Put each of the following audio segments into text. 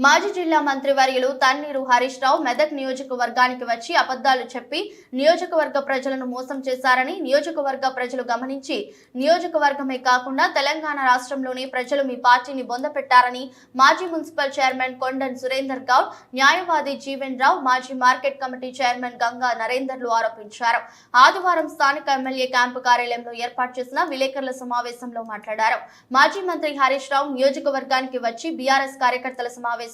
మాజీ జిల్లా మంత్రివర్యులు తన్నీరు హరీష్ రావు మెదక్ నియోజకవర్గానికి వచ్చి అబద్ధాలు చెప్పి నియోజకవర్గ ప్రజలను మోసం చేశారని నియోజకవర్గ ప్రజలు గమనించి నియోజకవర్గమే కాకుండా తెలంగాణ రాష్ట్రంలోని ప్రజలు మీ పార్టీని బొందపెట్టారని మాజీ మున్సిపల్ చైర్మన్ కొండన్ సురేందర్ గౌడ్, న్యాయవాది జీవన్ రావు, మాజీ మార్కెట్ కమిటీ చైర్మన్ గంగా నరేందర్లు ఆరోపించారు. ఆదివారం స్థానిక ఎమ్మెల్యే క్యాంపు కార్యాలయంలో ఏర్పాటు చేసిన విలేకరుల సమావేశంలో మాట్లాడారు. మాజీ మంత్రి హరీష్ రావు నియోజకవర్గానికి వచ్చి బీఆర్ఎస్ కార్యకర్తల సమావేశంలో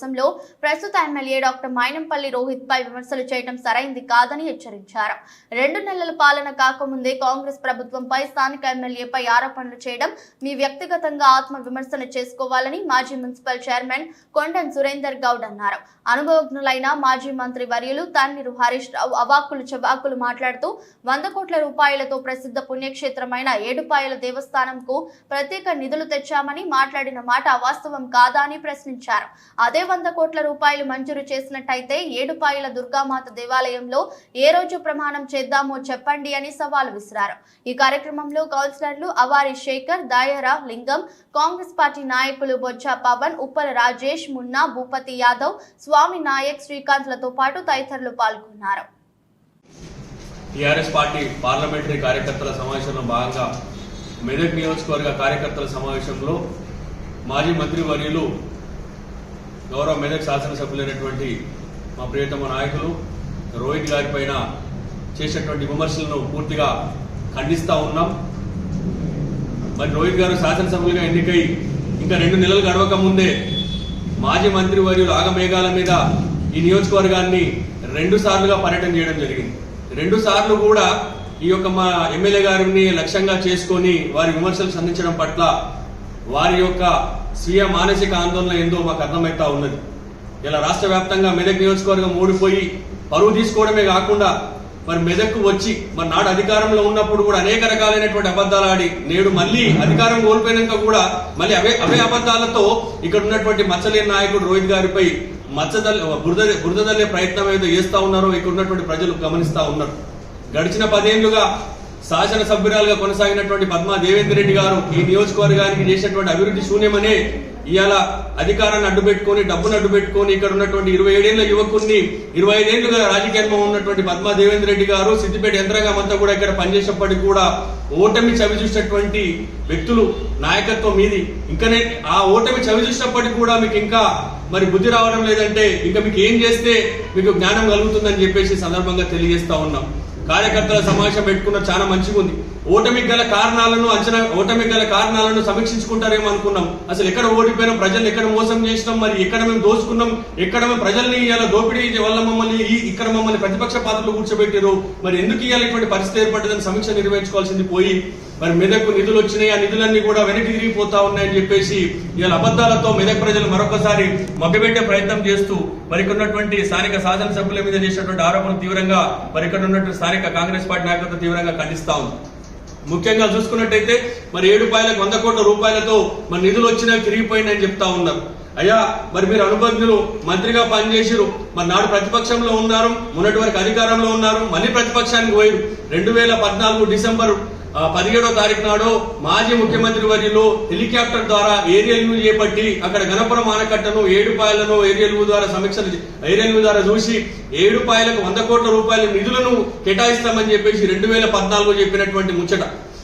ప్రస్తుత ఎమ్మెల్యే డాక్టర్ మైనంపల్లి రోహిత్ పై విమర్శలు చేయడం సరైంది కాదని హెచ్చరించారు. 2 నెలల పాలన కాకముందే కాంగ్రెస్ ప్రభుత్వంపై స్థానిక ఎమ్మెల్యేపై ఆరోపణలు చేయడం మీ వ్యక్తిగతంగా ఆత్మ విమర్శన చేసుకోవాలని మాజీ మున్సిపల్ చైర్మన్ కొండన్ సురేందర్ గౌడ్ అన్నారు. అనుభవజ్ఞులైన మాజీ మంత్రి వర్యులు తన్నీరు హరీష్ రావు అవాక్కులు చవాకులు మాట్లాడుతూ 100 కోట్ల రూపాయలతో ప్రసిద్ధ పుణ్యక్షేత్రమైన ఏడుపాయల దేవస్థానంకు ప్రత్యేక నిధులు తెచ్చామని మాట్లాడిన మాట వాస్తవం కాదా అని ప్రశ్నించారు. అదే 100 కోట్ల రూపాయలు మంజూరు చేసినట్టయితే ఏడుపాయల దుర్గామాత దేవాలయంలో ఏ రోజు ప్రమాణం చేద్దామో చెప్పండి అని సవాల్ విసిరారు. ఈ కార్యక్రమంలో కౌన్సిలర్లు అవారి శేఖర్, దాయరా లింగం, కాంగ్రెస్ పార్టీ నాయకులు బొజ్జ పవన్, ఉప్పల రాజేష్, మున్నా, భూపతి యాదవ్, స్వామి నాయక్, శ్రీకాంత్లతో పాటు తదితరులు పాల్గొన్నారు. టీఆర్ఎస్ పార్టీ పార్లమెంటరీ కార్యకర్తల సమావేశంలో భాగంగా మెదక్ నియోజకవర్గ కార్యకర్తల సమావేశంలో మాజీ మంత్రి వర్యులు గౌరవ మెదక్ శాసనసభ్యులైనటువంటి మా ప్రియతమ నాయకులు రోహిత్ గారి పైన చేసేటువంటి విమర్శలను పూర్తిగా ఖండిస్తా ఉన్నాం. మరి రోహిత్ గారు శాసనసభ్యులుగా ఎన్నికై ఇంకా 2 నెలలు గడవక ముందే మాజీ మంత్రి వర్యులు ఆగమేఘాల మీద ఈ నియోజకవర్గాన్ని 2 సార్లుగా పర్యటన చేయడం జరిగింది. 2 సార్లు కూడా ఈ యొక్క మా ఎమ్మెల్యే గారిని లక్ష్యంగా చేసుకొని వారి విమర్శలు సంధించడం పట్ల వారి యొక్క స్వీయ మానసిక ఆందోళన ఏందో మాకు అర్థమవుతా ఉన్నది. ఇలా రాష్ట్ర వ్యాప్తంగా మెదక్ నియోజకవర్గం ఓడిపోయి పరువు తీసుకోవడమే కాకుండా మరి మెదక్కు వచ్చి మరి నాడు అధికారంలో ఉన్నప్పుడు కూడా అనేక రకాలైనటువంటి అబద్ధాలు ఆడి నేడు మళ్ళీ అధికారం కోల్పోయినాక కూడా మళ్ళీ అవే అబద్ధాలతో ఇక్కడ ఉన్నటువంటి మచ్చలేని నాయకుడు రోహిత్ గారిపై బురదల్లే ప్రయత్నం ఏదో చేస్తా ఉన్నారో ఇక్కడ ఉన్నటువంటి ప్రజలు గమనిస్తా ఉన్నారు. గడిచిన 10 ఏళ్లుగా శాసనసభ్యురాలుగా కొనసాగినటువంటి పద్మా దేవేందర్ రెడ్డి గారు ఈ నియోజకవర్గానికి చేసినటువంటి అభివృద్ధి శూన్యమనే ఇవాళ అధికారాన్ని అడ్డుపెట్టుకుని డబ్బును అడ్డుపెట్టుకుని ఇక్కడ ఉన్నటువంటి 27 ఏళ్ల యువకుడిని 25 ఏళ్లుగా రాజకీయంలో ఉన్నటువంటి పద్మా దేవేందర్ రెడ్డి గారు సిద్దిపేట యంత్రాంగం అంతా కూడా ఇక్కడ పనిచేసేప్పటికీ కూడా ఓటమి చవి చూసినటువంటి వ్యక్తులు నాయకత్వం మీది. ఇంకనే ఆ ఓటమి చవి చూసినప్పటికీ కూడా మీకు ఇంకా మరి బుద్ధి రావడం లేదంటే ఇంకా మీకు ఏం చేస్తే మీకు జ్ఞానం కలుగుతుందని చెప్పేసి సందర్భంగా తెలియజేస్తా ఉన్నాం. కార్యకర్తల సమావేశం పెట్టుకున్న చాలా మంచిగా ఉంది. ఓటమికి గల కారణాలను సమీక్షించుకుంటారేమో అనుకున్నాం. అసలు ఎక్కడ ఓడిపోయినాం, ప్రజలు ఎక్కడ మోసం చేసినాం, మరి ఎక్కడ మేము దోచుకున్నాం, ఎక్కడ మేము ప్రజల్ని ఇలా దోపిడీ వల్ల ఇక్కడ మమ్మల్ని ప్రతిపక్ష పాత్రలు కూర్చోబెట్టారు, మరి ఎందుకు ఇవాళ ఇటువంటి పరిస్థితి ఏర్పడ్డదని సమీక్ష నిర్వహించుకోవాల్సింది పోయి మరి మెదక్కు నిధులు వచ్చినాయి, ఆ నిధులన్నీ కూడా వెనక్కి తిరిగిపోతా ఉన్నాయని చెప్పేసి ఇవాళ అబద్ధాలతో మెదక్ ప్రజలు మరొకసారి మభ్యపెట్టే ప్రయత్నం చేస్తూ మరి ఇక్కడ ఉన్నటువంటి స్థానిక శాసనసభ్యుల మీద చేసినటువంటి ఆరోపణలు తీవ్రంగా మరి ఇక్కడ ఉన్నటువంటి స్థానిక కాంగ్రెస్ పార్టీ నాయకత్వం తీవ్రంగా ఖండిస్తా ఉంది. ముఖ్యంగా చూసుకున్నట్టయితే మరి 7 100 కోట్ల రూపాయలతో మరి నిధులు వచ్చినా తిరిగిపోయిందని చెప్తా ఉన్నారు. అయ్యా మరి మీరు అనుబంధులు మంత్రిగా పనిచేసిరు, మరి నాడు ప్రతిపక్షంలో ఉన్నారు, మొన్నటి వరకు అధికారంలో ఉన్నారు, మళ్ళీ ప్రతిపక్షానికి పోయారు. 2014 డిసెంబర్ 17వ తారీఖు నాడు మాజీ ముఖ్యమంత్రి వర్యులు హెలికాప్టర్ ద్వారా ఏరియల్ వ్యూ చేపట్టి అక్కడ గణపురం ఆనకట్టను ఏడుపాయలను ఏరియల్ వ్యూ ద్వారా చూసి ఏడుపాయలకు 100 కోట్ల రూపాయల నిధులను కేటాయిస్తామని చెప్పేసి 2014 చెప్పినటువంటి ముచ్చట.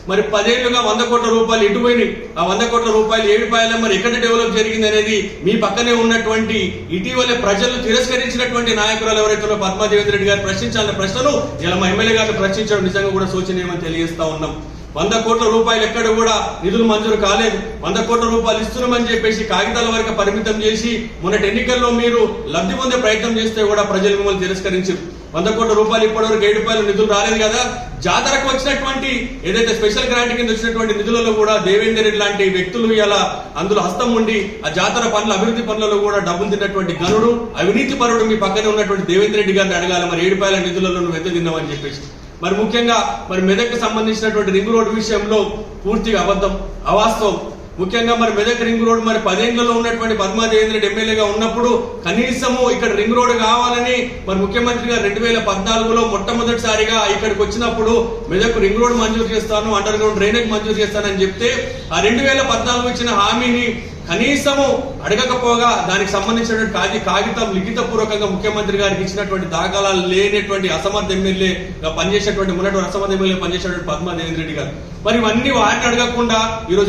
మరి 10 ఏళ్లుగా 100 కోట్ల రూపాయలు ఎటుపోయినాయి, ఆ 100 కోట్ల రూపాయలు ఏడుపాయల మరి ఎక్కడ డెవలప్ జరిగింది అనేది మీ పక్కనే ఉన్నటువంటి ఇటీవల ప్రజలు తిరస్కరించినటువంటి నాయకురాలు ఎవరైతే పద్మా దేవేందర్ రెడ్డి గారు ప్రశ్నించాలన్న ప్రశ్నలు ఇలా మా ఎమ్మెల్యే గారిని ప్రశ్నించడం నిజంగా కూడా శోచనీయమని తెలియజేస్తా ఉన్నాం. 100 కోట్ల రూపాయలు ఎక్కడ కూడా నిధులు మంజూరు కాలేదు. 100 కోట్ల రూపాయలు ఇస్తున్నామని చెప్పేసి కాగితాల వరకు పరిమితం చేసి మొన్నటి ఎన్నికల్లో మీరు లబ్ధి పొందే ప్రయత్నం చేస్తే కూడా ప్రజలు మిమ్మల్ని తిరస్కరించారు. 100 కోట్ల రూపాయలు ఇప్పటివరకు 7 రూపాయలు నిధులు రాలేదు కదా. జాతరకు వచ్చినటువంటి ఏదైతే స్పెషల్ గ్రాంట్ కింద వచ్చినటువంటి నిధులలో కూడా దేవేందర్ రెడ్డి లాంటి వ్యక్తులు ఇలా అందులో హస్తం ఉండి ఆ జాతర పనుల అభివృద్ధి పనులలో కూడా డబ్బులు తిన్నటువంటి గనుడు అవినీతి పరుడు మీ పక్కనే ఉన్నటువంటి దేవేందర్ రెడ్డి గారిని అడగాలి, మరి 7 రూపాయల నిధులలో నువ్వు ఎంత తిన్నావని చెప్పేసి. మరి ముఖ్యంగా మరి మెదక్ సంబంధించినటువంటి రింగ్ రోడ్ విషయంలో పూర్తిగా అబద్ధం, అవాస్తవం. ముఖ్యంగా మరి మెదక్ రింగ్ రోడ్ మరి 10 ఏళ్లలో ఉన్నటువంటి పద్మా దేవేందర్ రెడ్డి ఎమ్మెల్యేగా ఉన్నప్పుడు కనీసము ఇక్కడ రింగ్ రోడ్ కావాలని మరి ముఖ్యమంత్రి గారు 2014లో మొట్టమొదటిసారిగా ఇక్కడికి వచ్చినప్పుడు మెదక్ రింగ్ రోడ్ మంజూరు చేస్తాను, అండర్ గ్రౌండ్ డ్రైనేజ్ మంజూరు చేస్తానని చెప్తే ఆ 2014 ఇచ్చిన హామీని కనీసము అడగకపోగా దానికి సంబంధించినటువంటి కాగితం లిఖితపూర్వకంగా ముఖ్యమంత్రి గారికి ఇచ్చినటువంటి దాఖలాలు లేనటువంటి అసమర్థ ఎమ్మెల్యేగా పనిచేసేటువంటి మొన్నటి అసమర్థ ఎమ్మెల్యే పనిచేసేటువంటి పద్మా దేవేంద్ర రెడ్డి గారు మరి ఇవన్నీ వాటిని అడగకుండా ఈరోజు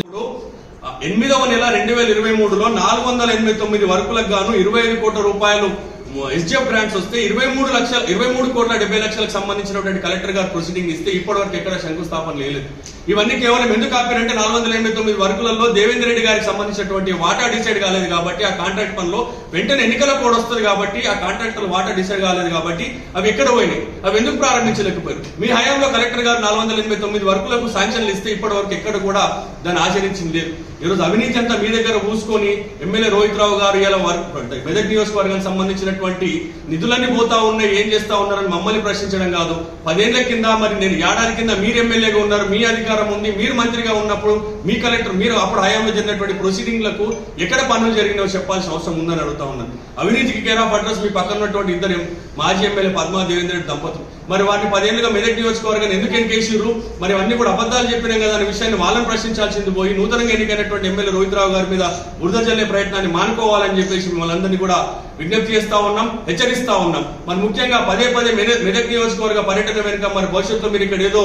8వ నెల 2023లో 489 వర్కులకు గాను 25 కోట్ల రూపాయలు ఎస్జిఎఫ్ గ్రాంట్స్ వస్తే 23 కోట్ల 70 లక్షలకు సంబంధించినటువంటి కలెక్టర్ గారు ప్రొసీడింగ్ ఇస్తే ఇప్పటివరకు ఎక్కడ శంకుస్థాపన లేదు. ఇవన్నీ కేవలం ఎందుకు ఆపారంటే 489 వర్కులలో దేవేంద్ర రెడ్డి గారికి సంబంధించినటువంటి వాటా డిసైడ్ కాలేదు కాబట్టి ఆ కాంట్రాక్ట్ పనిలో వెంటనే ఎన్నికల కోడ్ వస్తుంది కాబట్టి ఆ కాంట్రాక్టర్ వాటా డిసైడ్ కాలేదు కాబట్టి అవి ఎక్కడ పోయినాయి, అవి ఎందుకు ప్రారంభించలేకపోయారు? మీ హయాంలో కలెక్టర్ గారు 489 వర్కులకు శాంక్షన్లు ఇస్తే ఇప్పటి వరకు ఎక్కడ కూడా దాన్ని ఆచరించింది లేదు. ఈరోజు అవినీతి అంతా మీ దగ్గర పూసుకొని ఎమ్మెల్యే రోహిత్ రావు గారు ఇలా మెదక్ నియోజకవర్గానికి సంబంధించినటువంటి నిధులన్నీ పోతా ఉన్నాయి, ఏం చేస్తా ఉన్నారని మమ్మల్ని ప్రశ్నించడం కాదు. 10 ఏళ్ల కింద మరి నేను ఏడాది కింద మీరు ఎమ్మెల్యేగా ఉన్నారు, మీ అధికారం ఉంది, మీరు మంత్రిగా ఉన్నప్పుడు మీ కలెక్టర్ మీరు అప్పుడు హయాంలో జరిగినటువంటి ప్రొసీడింగ్లకు ఎక్కడ పనులు జరిగినాయో చెప్పాల్సిన అవసరం ఉందని అడుగుతా ఉన్నాను. అవినీతికి కేర్ ఆఫ్ అడ్రస్ మీ పక్కన ఉన్నటువంటి ఇద్దరు మాజీ ఎమ్మెల్యే పద్మా దేవేంద్ర రెడ్డి దంపతులు మరి వారిని 10 ఏళ్లుగా మెదక్ నియోజకవర్గాన్ని ఎందుకు ఎన్నికేసిర్రు? మరి అవన్నీ కూడా అబద్ధాలు చెప్పినాం కదా అనే విషయాన్ని వాళ్ళని ప్రశ్నించాల్సింది పోయి నూతనంగా ఎన్నికైనటువంటి ఎమ్మెల్యే రోహిత్ రావు గారి మీద బురద జల్లే ప్రయత్నాన్ని మానుకోవాలని చెప్పేసి మిమ్మల్ని అందరినీ కూడా విజ్ఞప్తి చేస్తా ఉన్నాం, హెచ్చరిస్తా ఉన్నాం. మరి ముఖ్యంగా పదే మెదక్ నియోజకవర్గ పర్యటన వెనుక మరి భవిష్యత్తులో మీరు ఇక్కడ ఏదో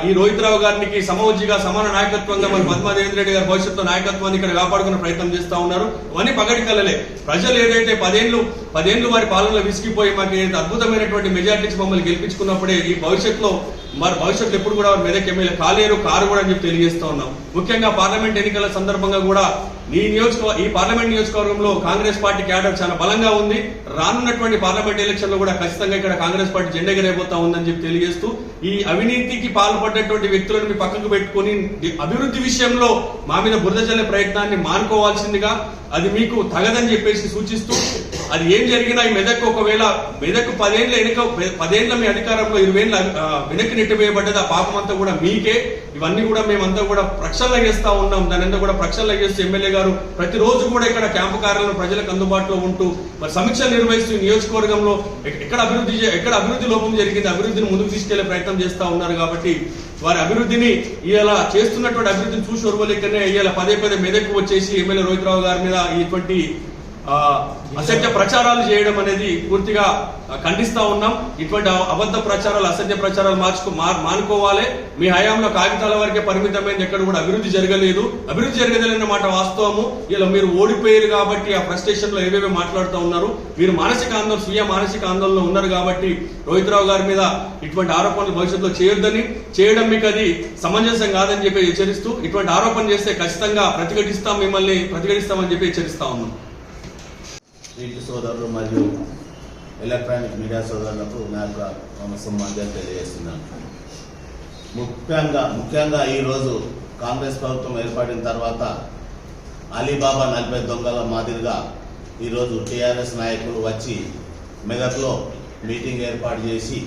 ఈ రోహిత్ రావు గారికి సమవుజ్జిగా సమాన నాయకత్వంగా మరి పద్మా దేవేంద్ర రెడ్డి గారి భవిష్యత్తు నాయకత్వాన్ని ఇక్కడ కాపాడుకునే ప్రయత్నం చేస్తా ఉన్నారు. అవన్నీ పగటి కలలే. ప్రజలు ఏదైతే 10 ఏళ్లు వారి పాలనలో విసిగిపోయి మాకు ఏదైతే అద్భుతమైనటువంటి మెజార్టీస్ మమ్మల్ని గెలిపించుకున్నప్పుడే ఈ భవిష్యత్తులో ఎప్పుడు కూడా మెదక్ ఎమ్మెల్యే కారు కూడా అని చెప్పి తెలియజేస్తా ఉన్నాం. ముఖ్యంగా పార్లమెంట్ ఎన్నికల సందర్భంగా కూడా ఈ పార్లమెంట్ నియోజకవర్గంలో కాంగ్రెస్ పార్టీ క్యాడర్ చాలా బలంగా ఉంది. రానున్నటువంటి పార్లమెంట్ ఎలక్షన్ లో కూడా ఖచ్చితంగా ఇక్కడ కాంగ్రెస్ పార్టీ జెండా ఎగరేయబోతా ఉందని చెప్పి తెలియజేస్తూ ఈ అవినీతికి పాల్పడ్డటువంటి వ్యక్తులను మీ పక్కకు పెట్టుకుని అభివృద్ధి విషయంలో మా మీద బురద జల్లే ప్రయత్నాన్ని మానుకోవాల్సిందిగా అది మీకు తగదని చెప్పేసి సూచిస్తూ అది ఏం జరిగినా ఈ ఒకవేళ మెదక్ 10 ఏళ్ల మీ అధికారంలో 20 ఏళ్ళ వెనక్కి నెట్టివేయబడ్డది. ఆ పాపం అంతా కూడా మీకే. ఇవన్నీ కూడా మేమంతా కూడా ప్రక్షాళన చేస్తా ఉన్నాం. దానంతా కూడా ప్రక్షాళన చేస్తూ ఎమ్మెల్యే గారు ప్రతిరోజు కూడా ఇక్కడ క్యాంపు కార్యాలయంలో ప్రజలకు అందుబాటులో ఉంటూ మరి సమీక్షలు నిర్వహిస్తూ నియోజకవర్గంలో ఎక్కడ అభివృద్ధి లోపం జరిగింది, అభివృద్ధిని ముందుకు తీసుకెళ్లే ప్రయత్నం చేస్తా ఉన్నారు. కాబట్టి వారి అభివృద్ధిని ఇలా చేస్తున్నటువంటి అభివృద్ధిని చూసి ఒరవలేకనే ఇలా పదే మెదక్కు వచ్చేసి ఎమ్మెల్యే రోహిత్ రావు గారి మీద ఇటువంటి అసత్య ప్రచారాలు చేయడం అనేది పూర్తిగా ఖండిస్తా ఉన్నాం. ఇటువంటి అబద్ధ ప్రచారాలు, అసత్య ప్రచారాలు మానుకోవాలి. మీ హయాంలో కాగితాల వరకే పరిమితమైంది, ఎక్కడ కూడా అభివృద్ధి జరగలేదన్న మాట వాస్తవము. ఇలా మీరు ఓడిపోయారు కాబట్టి ఆ ఫ్రస్ట్రేషన్ లో ఏవేవో మాట్లాడుతూ ఉన్నారు. మీరు స్వీయ మానసిక ఆందోళనలో ఉన్నారు కాబట్టి రోహిత్ రావు గారి మీద ఇటువంటి ఆరోపణలు భవిష్యత్తులో చేయడం మీకు అది సమంజసం కాదని చెప్పి హెచ్చరిస్తూ ఇటువంటి ఆరోపణ చేస్తే ఖచ్చితంగా ప్రతిఘటిస్తామని చెప్పి హెచ్చరిస్తా ఉన్నాం. వీటి సోదరులు మరియు ఎలక్ట్రానిక్ మీడియా సోదరులకు నా యొక్క నమస్కారం తెలియజేస్తున్నాను. ముఖ్యంగా ఈరోజు కాంగ్రెస్ ప్రభుత్వం ఏర్పడిన తర్వాత అలీబాబా 40 దొంగల మాదిరిగా ఈరోజు టీఆర్ఎస్ నాయకులు వచ్చి మెదక్లో మీటింగ్ ఏర్పాటు చేసి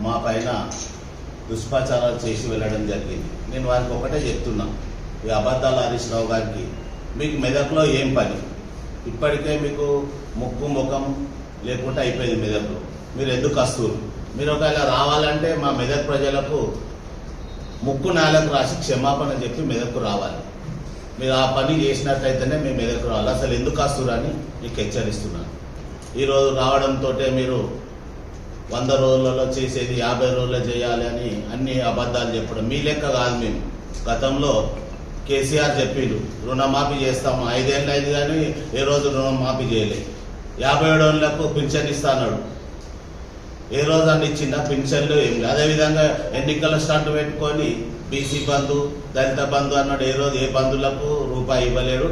మా పైన దుష్ప్రచారాలు చేసి వెళ్ళడం జరిగింది. నేను వారికి ఒకటే చెప్తున్నా, ఈ అబద్ధాల హరీష్ రావు గారికి మీకు మెదక్లో ఏం పని? ఇప్పటికే మీకు ముఖం లేకుండా అయిపోయింది మెదక్లో. మీరు ఎందుకు వస్తున్నారు? మీరు ఒకవేళ రావాలంటే మా మెదక్ ప్రజలకు ముక్కు నాలకు రాసి క్షమాపణ చెప్పి మెదక్కు రావాలి. మీరు ఆ పని చేసినట్లయితేనే మేము మెదక్కు రావాలి. అసలు ఎందుకు వస్తున్నారు అని మీకు హెచ్చరిస్తున్నాను. ఈరోజు రావడంతో మీరు 100 రోజులలో చేసేది 50 రోజుల్లో చేయాలి అని అన్ని అబద్ధాలు చెప్పడం మీ లెక్క కాదు. మేము గతంలో కేసీఆర్ చెప్పిండు రుణమాఫీ చేస్తాము, 5 ఏళ్ళు అయింది కానీ ఏ రోజు రుణమాఫీ చేయలేదు. 57 ఏళ్లకు పింఛన్ ఇస్తా అన్నాడు, ఏ రోజు అన్ని ఇచ్చిందా? పింఛన్లు ఏం లేదు. అదేవిధంగా ఎన్నికల స్టార్ట్ పెట్టుకొని బీసీ బంధు, దళిత బంధు అన్నాడు, ఏ రోజు ఏ బంధువులకు రూపాయి ఇవ్వలేడు,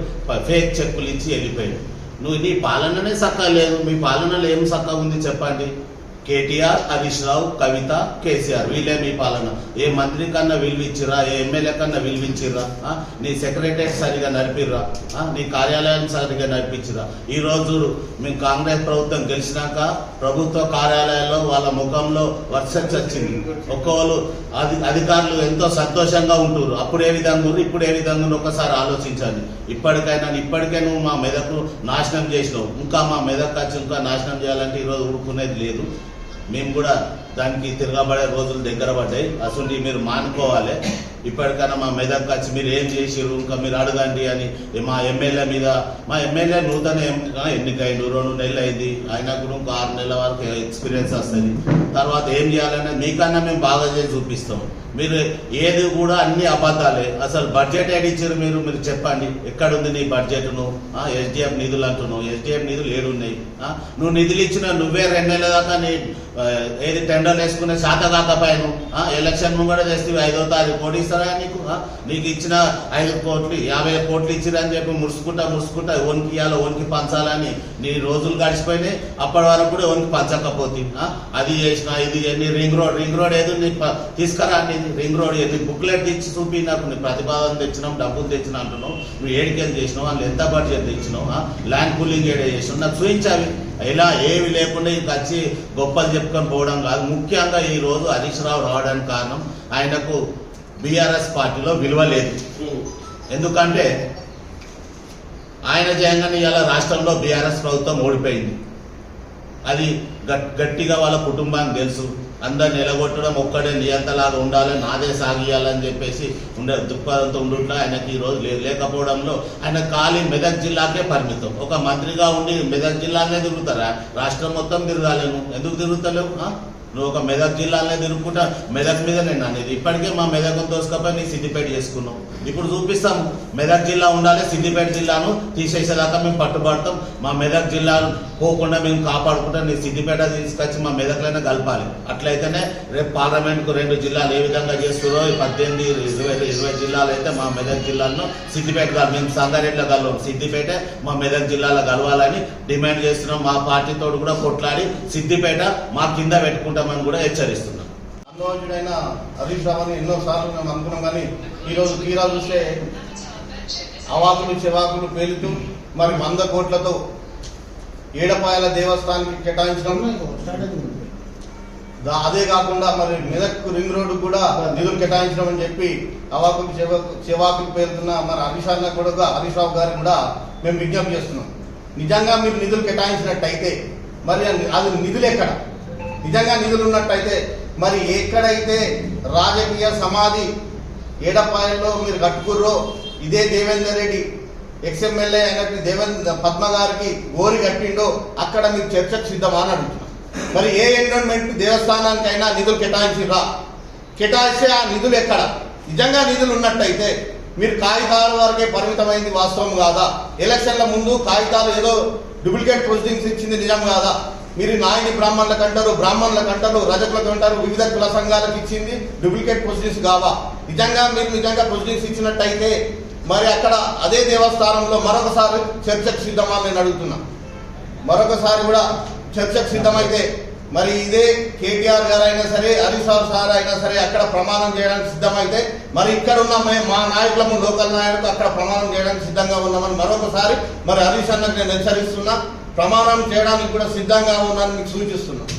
ఫేక్ చెక్కులు ఇచ్చి వెళ్ళిపోయాడు. నీ పాలననే సక్కా లేదు. మీ పాలనలో ఏం సక్కా ఉంది చెప్పండి? కేటీఆర్, హరీష్ రావు, కవిత, కేసీఆర్ వీళ్ళే మీ పాలన. ఏ మంత్రి కన్నా విలువిచ్చిర్రా? ఏ ఎమ్మెల్యే కన్నా విలువిచ్చిర్రా? నీ సెక్రటరియట్ సరిగా నడిపిర్రా? నీ కార్యాలయాన్ని సరిగా నడిపించిరా? ఈరోజు మేము కాంగ్రెస్ ప్రభుత్వం గెలిచినాక ప్రభుత్వ కార్యాలయాల్లో వాళ్ళ ముఖంలో వర్షం వచ్చింది. ఒక్కోళ్ళు అధికారులు ఎంతో సంతోషంగా ఉంటున్నారు. అప్పుడు ఏ విధంగా ఉంది, ఇప్పుడు ఏ విధంగా ఉంది ఒకసారి ఆలోచించండి. ఇప్పటికే నువ్వు మా మెదకు నాశనం చేసినావు. ఇంకా మా మెదక్ వచ్చి ఇంకా నాశనం చేయాలంటే ఈరోజు ఊరుకునేది లేదు. మేము కూడా దానికి తిరగబడే రోజులు దగ్గర పడ్డాయి. అసలు మీరు మానుకోవాలి. ఇప్పటికైనా మా మెదక్ వచ్చి మీరు ఏం చేసిర్రు ఇంకా మీరు అడగండి అని మా ఎమ్మెల్యే మీద, మా ఎమ్మెల్యే నూతన ఎన్నికైండు 2 నెలలు అయింది, అయినా కూడా ఇంకా 6 నెలల వరకు ఎక్స్పీరియన్స్ వస్తుంది. తర్వాత ఏం చేయాలనే మీకన్నా మేము బాగా చేసి చూపిస్తాం. మీరు ఏది కూడా అన్ని అబద్ధాలే. అసలు బడ్జెట్ ఏడిచ్చారు మీరు చెప్పండి, ఎక్కడుంది నీ బడ్జెట్ను? ఎస్డిఎఫ్ నిధులు అంటున్నావు, ఎస్డిఎఫ్ నిధులు ఏడున్నాయి? నువ్వు నిధులు ఇచ్చిన నువ్వే 2 నెలల దాకా నీ ఏది టెండర్లు వేసుకునే శాత కాకపోయాను. ఎలక్షన్ ముంగడ చేస్తే 5వ తారీఖు కోటి ఇస్తారా నీకు? నీకు ఇచ్చిన 5 కోట్లు 50 కోట్లు ఇచ్చిరని చెప్పి మురుసుకుంటా ఓనికి ఇవ్వాలి, ఓనికి పంచాలని నీ రోజులు గడిచిపోయినాయి. అప్పటి వరకు కూడా ఓనికి పంచకపోతే అది చేసిన ఇది నీ రింగ్ రోడ్ ఏదో నీ తీసుకురా, నీ రింగ్ రోడ్ నీ బుక్లెట్ ఇచ్చి చూపి నాకు నీ ప్రతిపాదన తెచ్చినాం, డబ్బులు తెచ్చినా అంటున్నావు. నువ్వు ఏడికేం చేసినావు, వాళ్ళు ఎంత బడ్జెట్ తెచ్చినావు, ల్యాండ్ పూలింగ్ ఏడే చేసినావు, నాకు చూపించావి. ఇలా ఏవి లేకుండా ఇంక వచ్చి గొప్పలు చెప్పుకొని పోవడం కాదు. ముఖ్యంగా ఈ రోజు హరీష్ రావు రావడానికి కారణం ఆయనకు బీఆర్ఎస్ పార్టీలో విలువ లేదు. ఎందుకంటే ఆయన జయంగానే ఇలా రాష్ట్రంలో బీఆర్ఎస్ ప్రభుత్వం ఓడిపోయింది. అది గట్టిగా వాళ్ళ కుటుంబానికి తెలుసు. అందరిని ఎలగొట్టడం ఒక్కడే నియంతలాగా ఉండాలి, నాదే సాగియాలని చెప్పేసి దృక్పథంతో ఉండుంటే ఆయనకి ఈరోజు లేకపోవడంలో ఆయన ఖాళీ మెదక్ జిల్లాకే పరిమితం. ఒక మంత్రిగా ఉండి మెదక్ జిల్లానే తిరుగుతారా? రాష్ట్రం మొత్తం తిరగాలేను, ఎందుకు తిరుగుతలేవు? నువ్వు ఒక మెదక్ జిల్లానే తిరుగుకుంటా మెదక్ మీద నేను అనేది. ఇప్పటికే మా మెదక్ దోసుకపోయి నీ సిద్దిపేట చేసుకున్నాం. ఇప్పుడు చూపిస్తాం మెదక్ జిల్లా ఉండాలి, సిద్దిపేట జిల్లాను తీసేసేదాకా మేము పట్టుబడతాం. మా మెదక్ జిల్లాను పోకుండా మేము కాపాడుకుంటా నీ సిద్దిపేట తీసుకొచ్చి మా మెదక్లైనా కలపాలి. అట్లయితేనే రేపు పార్లమెంట్కు 2 జిల్లాలు ఏ విధంగా చేస్తారో 18, 20 జిల్లాలు అయితే మా మెదక్ జిల్లాలను సిద్దిపేట కాదు, మేము సంగారెడ్డిలో కలవం, సిద్దిపేట మా మెదక్ జిల్లాలో కలవాలని డిమాండ్ చేస్తున్నాం. మా పార్టీతో కూడా కొట్లాడి సిద్దిపేట మా కింద పెట్టుకుంటామని కూడా హెచ్చరిస్తున్నాం. అనుభవజ్ఞుడైన హరీష్ రావు అని ఎన్నోసార్లు మేము అనుకున్నాం, కానీ ఈరోజు తీరా చూస్తే అవాకులు చెవాకులు పేలుతూ మరి 100 కోట్లతో ఏడపాయల దేవస్థానానికి కేటాయించడం, అదే కాకుండా మరి మెదక్ రింగ్ రోడ్డు కూడా నిధులు కేటాయించడం అని చెప్పి అవాకులు చెవాకులు పేలుతున్న మరి హరీష్ రావు గారికి కూడా మేము విజ్ఞప్తి చేస్తున్నాం. నిజంగా మీరు నిధులు కేటాయించినట్టయితే మరి అది నిధులు ఎక్కడ? నిజంగా నిధులు ఉన్నట్టయితే మరి ఎక్కడైతే రాజకీయ సమాధి ఏడపాయల్లో మీరు కట్టుకుర్రో, ఇదే దేవేందర్ రెడ్డి ఎక్స్ఎమ్మెల్యే అయినట్టు పద్మ గారికి గోరి కట్టిండో అక్కడ మీరు చర్చకు సిద్ధమా అని అడుగుతున్నాం. మరి ఏ ఎన్విరాన్మెంట్ దేవస్థానానికైనా నిధులు కేటాయించిరా? కేటాయిస్తే ఆ నిధులు ఎక్కడ? నిజంగా నిధులు ఉన్నట్టయితే మీరు కాగితాల వరకే పరిమితమైంది వాస్తవం కాదా? ఎలక్షన్ల ముందు కాగితాలు ఏదో డూప్లికేట్ ప్రొసీడింగ్స్ ఇచ్చింది నిజం కాదా? మీరు నాయని బ్రాహ్మణులకు అంటారు, రజకులకు అంటారు, వివిధ కుల సంఘాలకు ఇచ్చింది డూప్లికేట్ ప్రొసీడింగ్స్ కావా? మీరు నిజంగా ప్రొసీడింగ్స్ ఇచ్చినట్టయితే మరి అక్కడ అదే దేవస్థానంలో మరొకసారి చర్చకు సిద్ధమా నేను అడుగుతున్నా. మరొకసారి కూడా చర్చకు సిద్ధమైతే మరి ఇదే కేటీఆర్ గారు అయినా సరే, హరీష్ రావు సార్ అయినా సరే అక్కడ ప్రమాణం చేయడానికి సిద్ధమైతే మరి ఇక్కడ ఉన్న మా నాయకులము, లోకల్ నాయకులకు అక్కడ ప్రమాణం చేయడానికి సిద్ధంగా ఉన్నామని మరొకసారి మరి హరీష్ అన్నకు నేను హెచ్చరిస్తున్నా. ప్రమాణం చేయడానికి కూడా సిద్ధంగా ఉన్నానని మీకు సూచిస్తున్నాను.